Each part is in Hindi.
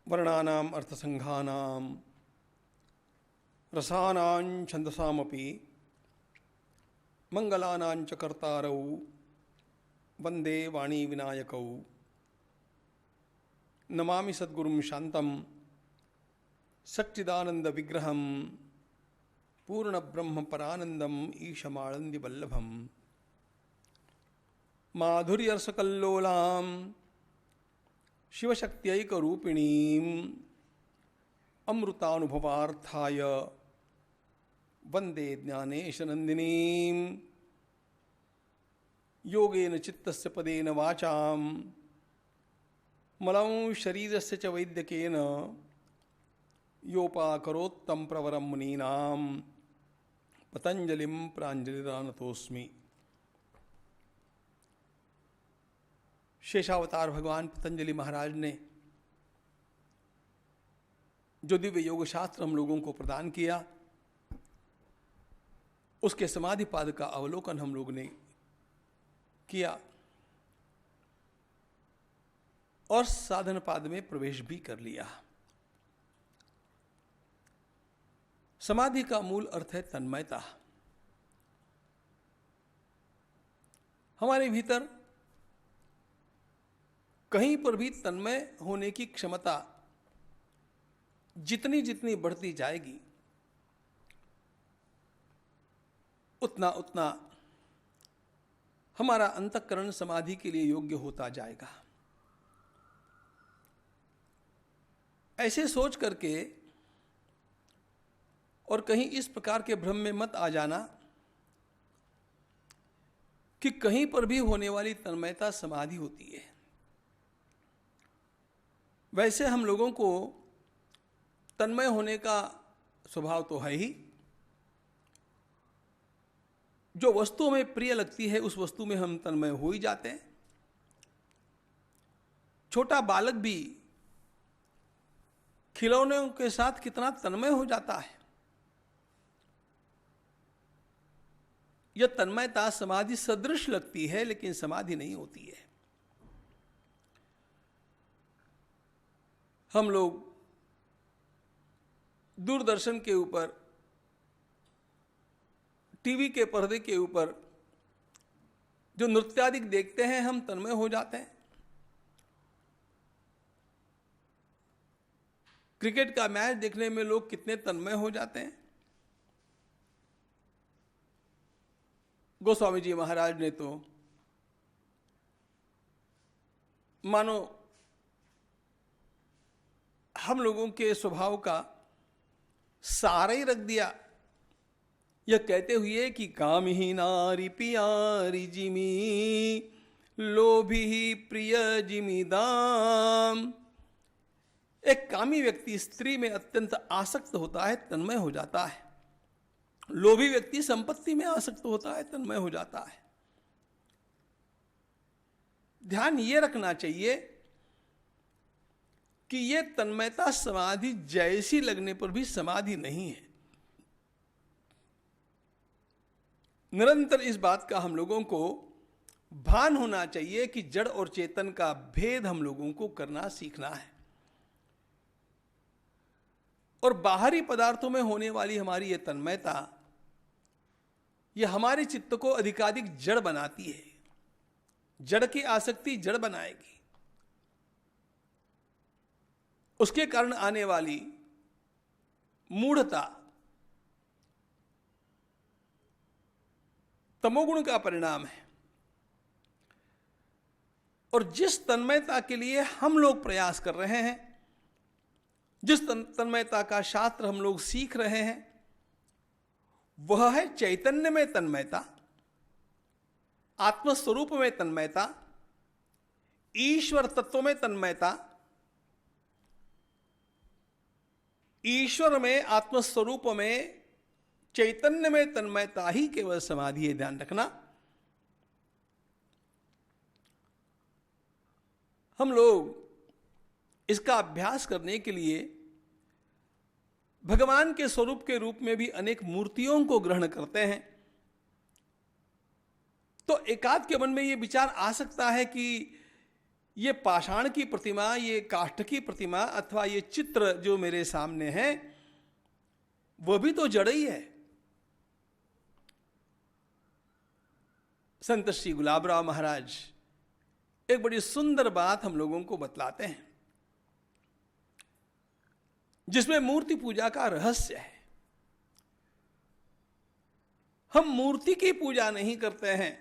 वर्णानाम् अर्थसंघानां रसानां छन्दसामपि मंगलानां च कर्तारौ वंदे वाणी विनायकौ। नमामि सद्गुरुं शान्तं सच्चिदानंद विग्रहं पूर्ण ब्रह्म परानंदम ईशमानंदी वल्लभम। माधुर्यरसकल्लोलां शिवशक्त्यैकरूपिणीं अमृतानुभवार्थाय वंदे ज्ञानेशनंदिनीं। योगेन चित्तस्य पदेन वाचां मलं शरीरस्य च वैद्यकेन योपाकरोत्तं प्रवरं मुनीनां पतंजलिं प्राञ्जलिरानतोऽस्मि। शेषावतार भगवान पतंजलि महाराज ने जो दिव्य योग शास्त्र हम लोगों को प्रदान किया, उसके समाधि पाद का अवलोकन हम लोग ने किया और साधन पाद में प्रवेश भी कर लिया। समाधि का मूल अर्थ है तन्मयता। हमारे भीतर कहीं पर भी तन्मय होने की क्षमता जितनी जितनी बढ़ती जाएगी उतना उतना हमारा अंतःकरण समाधि के लिए योग्य होता जाएगा। ऐसे सोच करके और कहीं इस प्रकार के भ्रम में मत आ जाना कि कहीं पर भी होने वाली तन्मयता समाधि होती है। वैसे हम लोगों को तन्मय होने का स्वभाव तो है ही। जो वस्तु हमें प्रिय लगती है उस वस्तु में हम तन्मय हो ही जाते हैं। छोटा बालक भी खिलौनों के साथ कितना तन्मय हो जाता है। यह तन्मयता समाधि सदृश लगती है लेकिन समाधि नहीं होती है। हम लोग दूरदर्शन के ऊपर, टीवी के पर्दे के ऊपर जो नृत्यादि देखते हैं हम तन्मय हो जाते हैं। क्रिकेट का मैच देखने में लोग कितने तन्मय हो जाते हैं। गोस्वामी जी महाराज ने तो मानो हम लोगों के स्वभाव का सारा ही रख दिया, यह कहते हुए कि कामही नारी पियारी जिमी लोभी प्रिय जिमी दाम। एक कामी व्यक्ति स्त्री में अत्यंत आसक्त होता है, तन्मय हो जाता है। लोभी व्यक्ति संपत्ति में आसक्त होता है, तन्मय हो जाता है। ध्यान ये रखना चाहिए कि ये तन्मयता समाधि जैसी लगने पर भी समाधि नहीं है। निरंतर इस बात का हम लोगों को भान होना चाहिए कि जड़ और चेतन का भेद हम लोगों को करना सीखना है। और बाहरी पदार्थों में होने वाली हमारी ये तन्मयता, यह हमारे चित्त को अधिकाधिक जड़ बनाती है। जड़ की आसक्ति जड़ बनाएगी। उसके कारण आने वाली मूढ़ता तमोगुण का परिणाम है। और जिस तन्मयता के लिए हम लोग प्रयास कर रहे हैं, जिस तन्मयता का शास्त्र हम लोग सीख रहे हैं, वह है चैतन्य में तन्मयता, आत्मस्वरूप में तन्मयता, ईश्वर तत्व में तन्मयता। ईश्वर में, आत्मस्वरूप में, चैतन्य में तन्मयता ही केवल समाधि है। ध्यान रखना। हम लोग इसका अभ्यास करने के लिए भगवान के स्वरूप के रूप में भी अनेक मूर्तियों को ग्रहण करते हैं। तो एकाध के मन में यह विचार आ सकता है कि ये पाषाण की प्रतिमा, ये काष्ठ की प्रतिमा अथवा ये चित्र जो मेरे सामने है, वो भी तो जड़ ही है। संत श्री गुलाबराव महाराज एक बड़ी सुंदर बात हम लोगों को बतलाते हैं, जिसमें मूर्ति पूजा का रहस्य है। हम मूर्ति की पूजा नहीं करते हैं,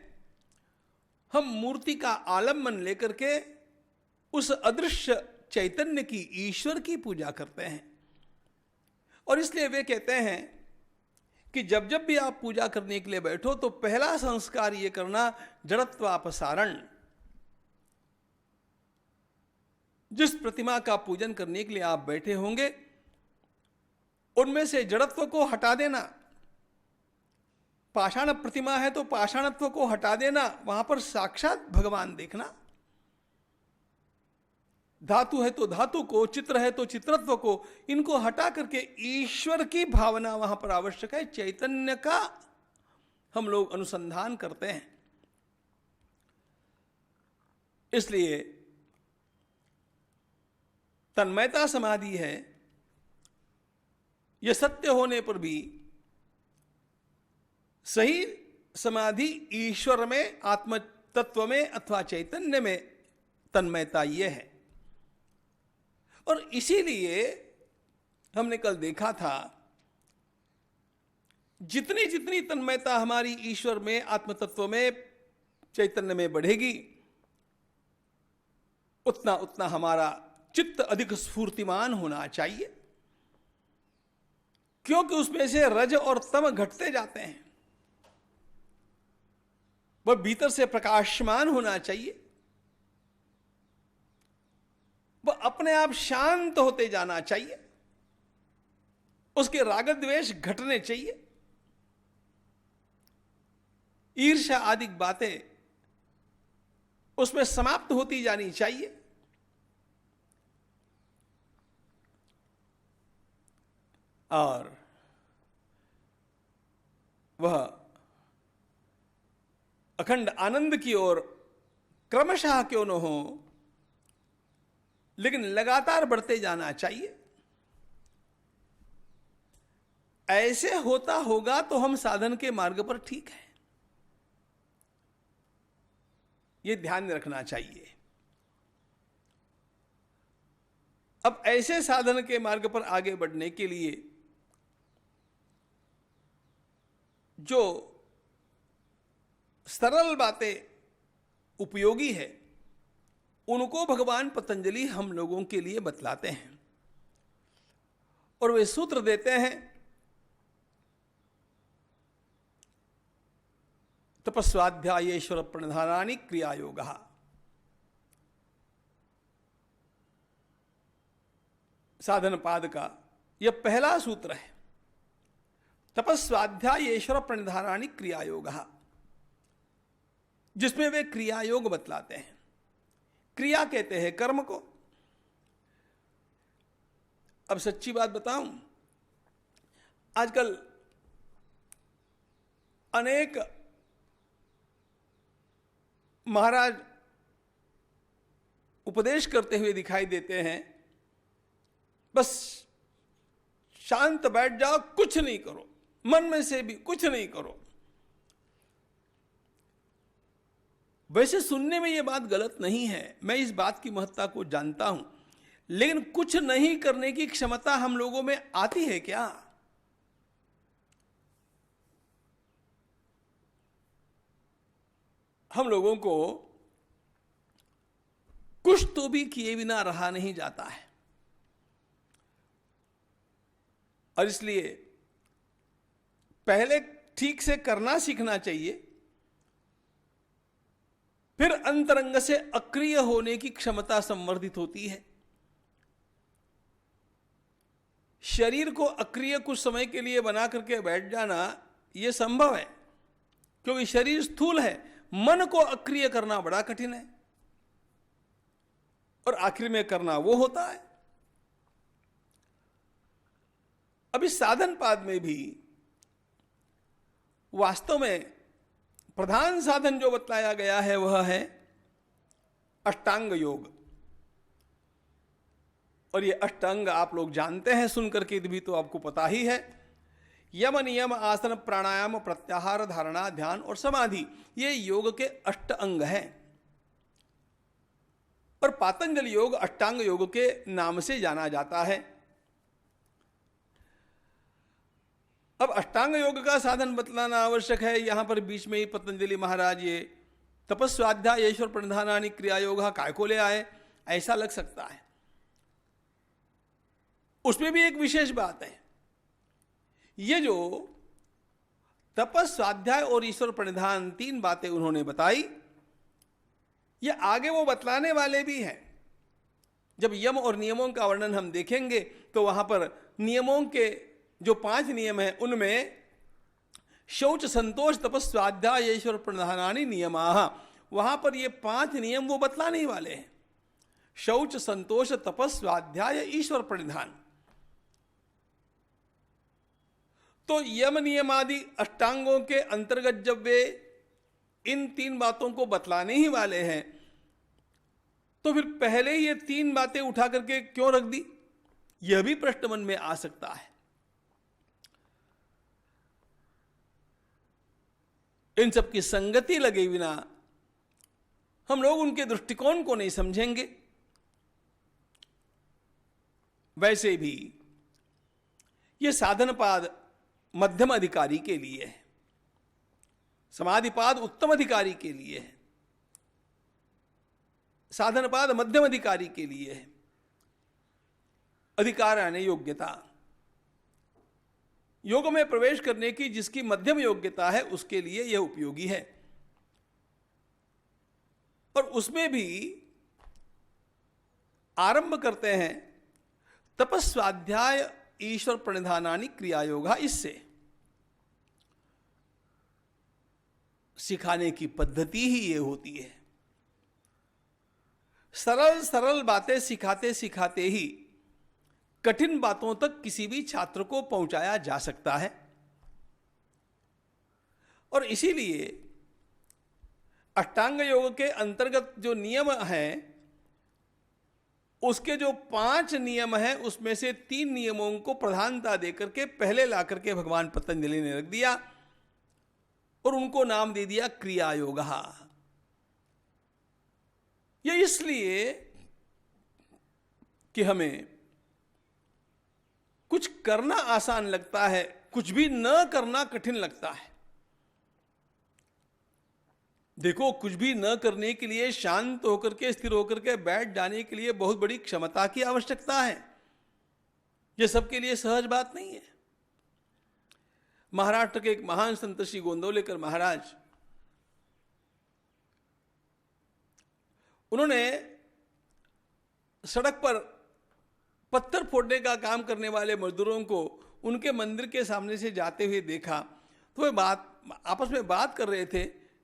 हम मूर्ति का आलम्बन लेकर के उस अदृश्य चैतन्य की, ईश्वर की पूजा करते हैं। और इसलिए वे कहते हैं कि जब जब भी आप पूजा करने के लिए बैठो तो पहला संस्कार ये करना, जड़त्वापसारण। जिस प्रतिमा का पूजन करने के लिए आप बैठे होंगे उनमें से जड़त्व को हटा देना। पाषाण प्रतिमा है तो पाषाणत्व को हटा देना, वहां पर साक्षात भगवान देखना। धातु है तो धातु को, चित्र है तो चित्रत्व को, इनको हटा करके ईश्वर की भावना वहां पर आवश्यक है। चैतन्य का हम लोग अनुसंधान करते हैं। इसलिए तन्मयता समाधि है, यह सत्य होने पर भी सही समाधि ईश्वर में, आत्म तत्व में अथवा चैतन्य में तन्मयता यह है। और इसीलिए हमने कल देखा था, जितनी जितनी तन्मयता हमारी ईश्वर में, आत्म तत्व में, चैतन्य में बढ़ेगी, उतना उतना हमारा चित्त अधिक स्फूर्तिमान होना चाहिए, क्योंकि उसमें से रज और तम घटते जाते हैं। वह भीतर से प्रकाशमान होना चाहिए, वह अपने आप शांत होते जाना चाहिए, उसके राग द्वेष घटने चाहिए, ईर्ष्या आदि बातें उसमें समाप्त होती जानी चाहिए। और वह अखंड आनंद की ओर क्रमशः क्यों न हो, लेकिन लगातार बढ़ते जाना चाहिए। ऐसे होता होगा तो हम साधन के मार्ग पर ठीक है, यह ध्यान में रखना चाहिए। अब ऐसे साधन के मार्ग पर आगे बढ़ने के लिए जो सरल बातें उपयोगी है, उनको भगवान पतंजलि हम लोगों के लिए बतलाते हैं। और वे सूत्र देते हैं, तपस्वाध्यायेश्वर प्रणिधानानि क्रियायोगः। साधन पाद का यह पहला सूत्र है, तपस्वाध्यायेश्वर प्रणिधानानि क्रियायोगः, जिसमें वे क्रियायोग बतलाते हैं। क्रिया कहते हैं कर्म को। अब सच्ची बात बताऊं, आजकल अनेक महाराज उपदेश करते हुए दिखाई देते हैं, बस शांत बैठ जाओ, कुछ नहीं करो, मन में से भी कुछ नहीं करो। वैसे सुनने में यह बात गलत नहीं है, मैं इस बात की महत्ता को जानता हूं, लेकिन कुछ नहीं करने की क्षमता हम लोगों में आती है क्या? हम लोगों को कुछ तो भी किए बिना रहा नहीं जाता है। और इसलिए पहले ठीक से करना सीखना चाहिए, फिर अंतरंग से अक्रिय होने की क्षमता संवर्धित होती है। शरीर को अक्रिय कुछ समय के लिए बना करके बैठ जाना यह संभव है, क्योंकि शरीर स्थूल है। मन को अक्रिय करना बड़ा कठिन है, और आखिर में करना वो होता है। अब इस साधन पाद में भी वास्तव में प्रधान साधन जो बतलाया गया है वह है अष्टांग योग। और ये अष्टांग आप लोग जानते हैं, सुन करके भी तो आपको पता ही है। यम, नियम, आसन, प्राणायाम, प्रत्याहार, धारणा, ध्यान और समाधि, ये योग के 8 अंग हैं। और पातंजलि योग अष्टांग योग के नाम से जाना जाता है। अब अष्टांग योग का साधन बतलाना आवश्यक है। यहां पर बीच में ही पतंजलि महाराज ये तपस्वाध्याय ईश्वर प्रणिधानानि क्रिया योग काय को ले आए, ऐसा लग सकता है। उसमें भी एक विशेष बात है। ये जो तपस, स्वाध्याय और ईश्वर प्रणिधान 3 बातें उन्होंने बताई, ये आगे वो बतलाने वाले भी हैं। जब यम और नियमों का वर्णन हम देखेंगे तो वहां पर नियमों के जो 5 नियम हैं उनमें शौच, संतोष, तपस, स्वाध्याय ईश्वर प्रणिधानानि नियमाः, वहां पर ये 5 नियम वो बतलाने वाले हैं। शौच, संतोष, तपस, स्वाध्याय, ईश्वर प्रणिधान। तो यम नियम आदि अष्टांगों के अंतर्गत जब वे इन 3 बातों को बतलाने ही वाले हैं, तो फिर पहले ये 3 बातें उठा करके क्यों रख दी, यह भी प्रश्न मन में आ सकता है। इन सब की संगति लगे बिना हम लोग उनके दृष्टिकोण को नहीं समझेंगे। वैसे भी ये साधनपाद मध्यम अधिकारी के लिए है, समाधिपाद उत्तम अधिकारी के लिए है, साधनपाद मध्यम अधिकारी के लिए है। अधिकार यानी योग्यता, योग में प्रवेश करने की जिसकी मध्यम योग्यता है उसके लिए यह उपयोगी है। और उसमें भी आरंभ करते हैं तपस्वाध्याय ईश्वर प्रणिधानानि क्रिया योगा। इससे सिखाने की पद्धति ही ये होती है। सरल सरल बातें सिखाते सिखाते ही कठिन बातों तक किसी भी छात्र को पहुंचाया जा सकता है। और इसीलिए अष्टांग योग के अंतर्गत जो नियम हैं, उसके जो 5 नियम हैं उसमें से 3 नियमों को प्रधानता देकर के पहले ला करके भगवान पतंजलि ने रख दिया और उनको नाम दे दिया क्रिया योग। ये इसलिए कि हमें कुछ करना आसान लगता है, कुछ भी न करना कठिन लगता है। देखो, कुछ भी न करने के लिए शांत होकर के, स्थिर होकर के बैठ जाने के लिए बहुत बड़ी क्षमता की आवश्यकता है। यह सबके लिए सहज बात नहीं है। महाराष्ट्र के एक महान संत श्री गोंदवलेकर महाराज, उन्होंने सड़क पर पत्थर फोड़ने का काम करने वाले मजदूरों को उनके मंदिर के सामने से जाते हुए देखा। तो वे आपस में बात कर रहे थे,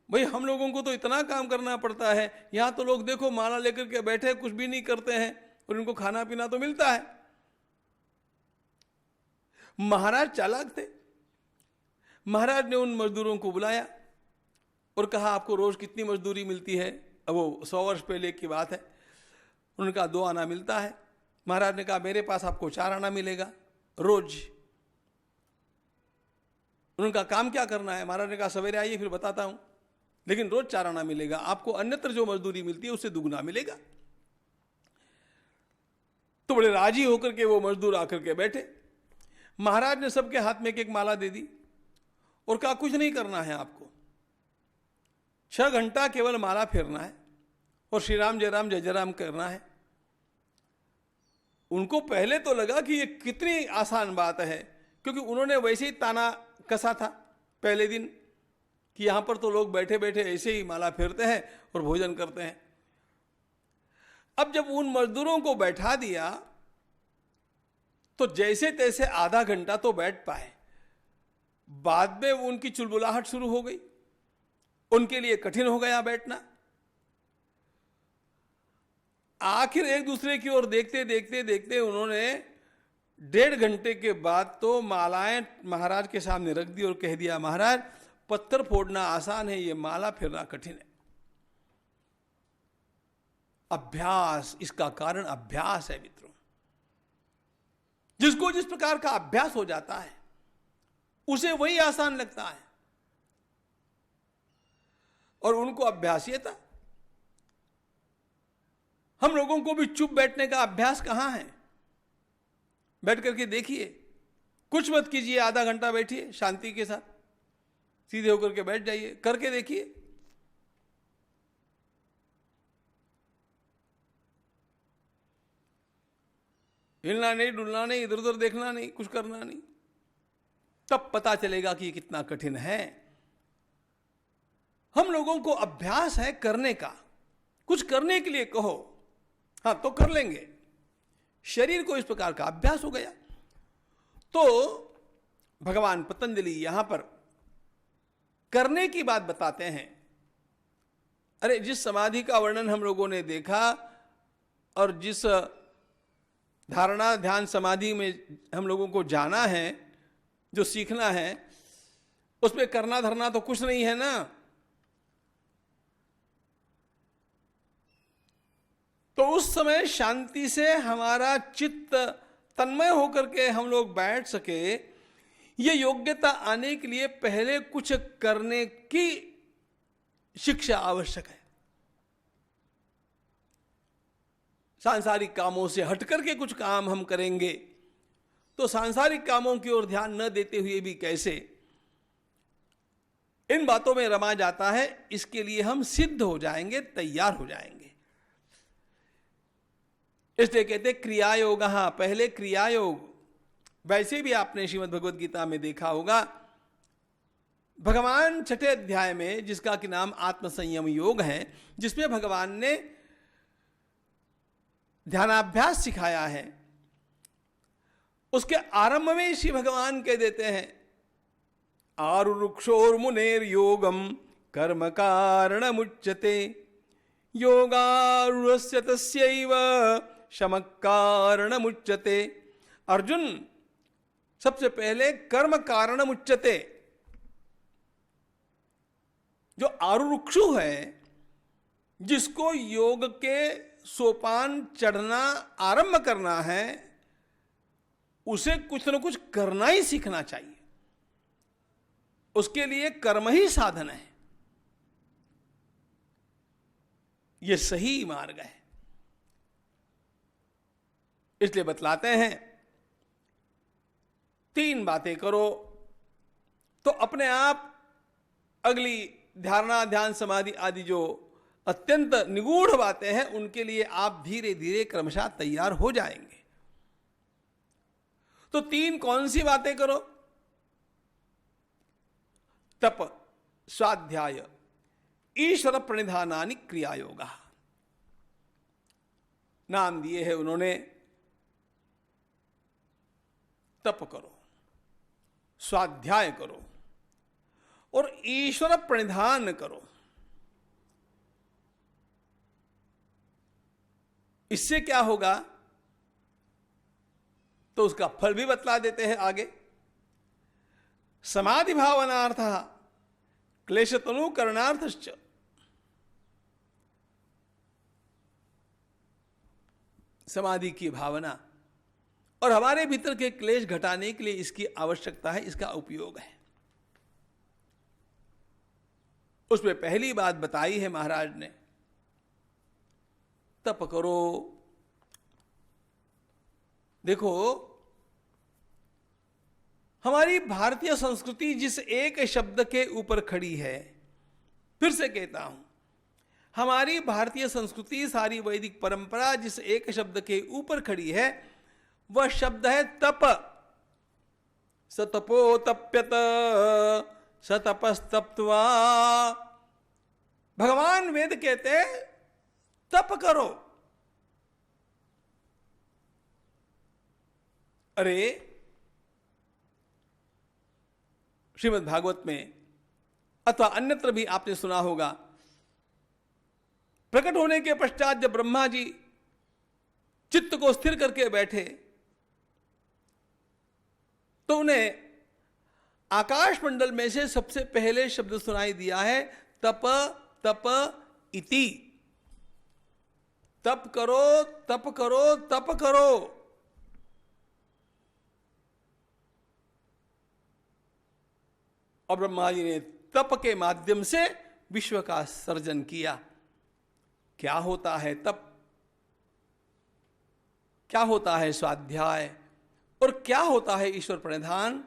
भाई हम लोगों को तो इतना काम करना पड़ता है, यहाँ तो लोग देखो माला लेकर के बैठे कुछ भी नहीं करते हैं और इनको खाना पीना तो मिलता है। महाराज चालाक थे। महाराज ने उन मजदूरों को बुलाया और कहा, आपको रोज कितनी मजदूरी मिलती है? अब वो 100 वर्ष पहले की बात है। उन्होंने कहा 2 आना मिलता है। महाराज ने कहा मेरे पास आपको 4 आना मिलेगा रोज। उन्होंने कहा काम क्या करना है? महाराज ने कहा सवेरे आइए फिर बताता हूं, लेकिन रोज 4 आना मिलेगा। आपको अन्यत्र जो मजदूरी मिलती है उससे दुगना मिलेगा। तो बड़े राजी होकर के वो मजदूर आकर के बैठे। महाराज ने सबके हाथ में एक माला दे दी और कहा कुछ नहीं करना है आपको, 6 घंटा केवल माला फेरना है और श्री राम जय राम जय जय राम करना है। उनको पहले तो लगा कि ये कितनी आसान बात है, क्योंकि उन्होंने वैसे ही ताना कसा था पहले दिन कि यहां पर तो लोग बैठे बैठे ऐसे ही माला फेरते हैं और भोजन करते हैं। अब जब उन मजदूरों को बैठा दिया तो जैसे तैसे आधा घंटा तो बैठ पाए, बाद में उनकी चुलबुलाहट शुरू हो गई, उनके लिए कठिन हो गया बैठना। आखिर एक दूसरे की ओर देखते देखते देखते उन्होंने 1.5 घंटे के बाद तो मालाएं महाराज के सामने रख दी और कह दिया, महाराज पत्थर फोड़ना आसान है, ये माला फेरना कठिन है। अभ्यास, इसका कारण अभ्यास है मित्रों। जिसको जिस प्रकार का अभ्यास हो जाता है उसे वही आसान लगता है। और उनको अभ्यासीयता, हम लोगों को भी चुप बैठने का अभ्यास कहां है। बैठ करके देखिए, कुछ मत कीजिए, आधा घंटा बैठिए शांति के साथ, सीधे होकर के बैठ जाइए, करके देखिए। हिलना नहीं, डुलना नहीं, इधर उधर देखना नहीं, कुछ करना नहीं, तब पता चलेगा कि ये कितना कठिन है। हम लोगों को अभ्यास है करने का। कुछ करने के लिए कहो, हाँ तो कर लेंगे। शरीर को इस प्रकार का अभ्यास हो गया। तो भगवान पतंजलि यहां पर करने की बात बताते हैं। अरे जिस समाधि का वर्णन हम लोगों ने देखा और जिस धारणा ध्यान समाधि में हम लोगों को जाना है, जो सीखना है, उसमें करना धरना तो कुछ नहीं है ना। तो उस समय शांति से हमारा चित्त तन्मय होकर के हम लोग बैठ सके, ये योग्यता आने के लिए पहले कुछ करने की शिक्षा आवश्यक है। सांसारिक कामों से हट करके कुछ काम हम करेंगे तो सांसारिक कामों की ओर ध्यान न देते हुए भी कैसे इन बातों में रमा जाता है, इसके लिए हम सिद्ध हो जाएंगे, तैयार हो जाएंगे। इसलिए कहते क्रिया योग, पहले क्रिया योग। वैसे भी आपने श्रीमद् भगवद गीता में देखा होगा, भगवान छठे अध्याय में, जिसका कि नाम आत्म संयम योग है, जिसमें भगवान ने ध्यानाभ्यास सिखाया है, उसके आरंभ में श्री भगवान कह देते हैं आरुरुक्षोर मुनेर योगम कर्म कारणमुच्यते योगारूढ़स्य तस्यैव शमः कारणमुच्यते। अर्जुन, सबसे पहले कर्म कारणमुच्यते। जो आरुरुक्षु है, जिसको योग के सोपान चढ़ना आरंभ करना है, उसे कुछ न कुछ करना ही सीखना चाहिए। उसके लिए कर्म ही साधन है। यह सही मार्ग है। इसलिए बतलाते हैं 3 बातें करो तो अपने आप अगली धारणा ध्यान समाधि आदि जो अत्यंत निगूढ़ बातें हैं, उनके लिए आप धीरे धीरे क्रमशः तैयार हो जाएंगे। तो 3 कौन सी बातें करो? तप, स्वाध्याय, ईश्वर प्रणिधानानि क्रिया योगा। नाम दिए हैं उन्होंने। तप करो, स्वाध्याय करो और ईश्वर प्रणिधान करो। इससे क्या होगा तो उसका फल भी बतला देते हैं आगे। समाधि भावनार्थ क्लेशतनु करणार्थश्च। समाधि की भावना और हमारे भीतर के क्लेश घटाने के लिए इसकी आवश्यकता है, इसका उपयोग है। उसमें पहली बात बताई है महाराज ने, तप करो। देखो, हमारी भारतीय संस्कृति जिस एक शब्द के ऊपर खड़ी है, फिर से कहता हूं, हमारी भारतीय संस्कृति, सारी वैदिक परंपरा जिस एक शब्द के ऊपर खड़ी है, वह शब्द है तप। सतपो तप्यत सतपस्तप्त्वा। भगवान वेद कहते हैं तप करो। अरे श्रीमद् भागवत में अथवा अन्यत्र भी आपने सुना होगा, प्रकट होने के पश्चात जब ब्रह्मा जी चित्त को स्थिर करके बैठे तो उन्हें आकाश मंडल में से सबसे पहले शब्द सुनाई दिया है तप तप इति। तप करो, तप करो, तप करो। और ब्रह्मा जी ने तप के माध्यम से विश्व का सर्जन किया। क्या होता है तप, क्या होता है स्वाध्याय, और क्या होता है ईश्वर प्रणिधान?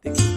देखिए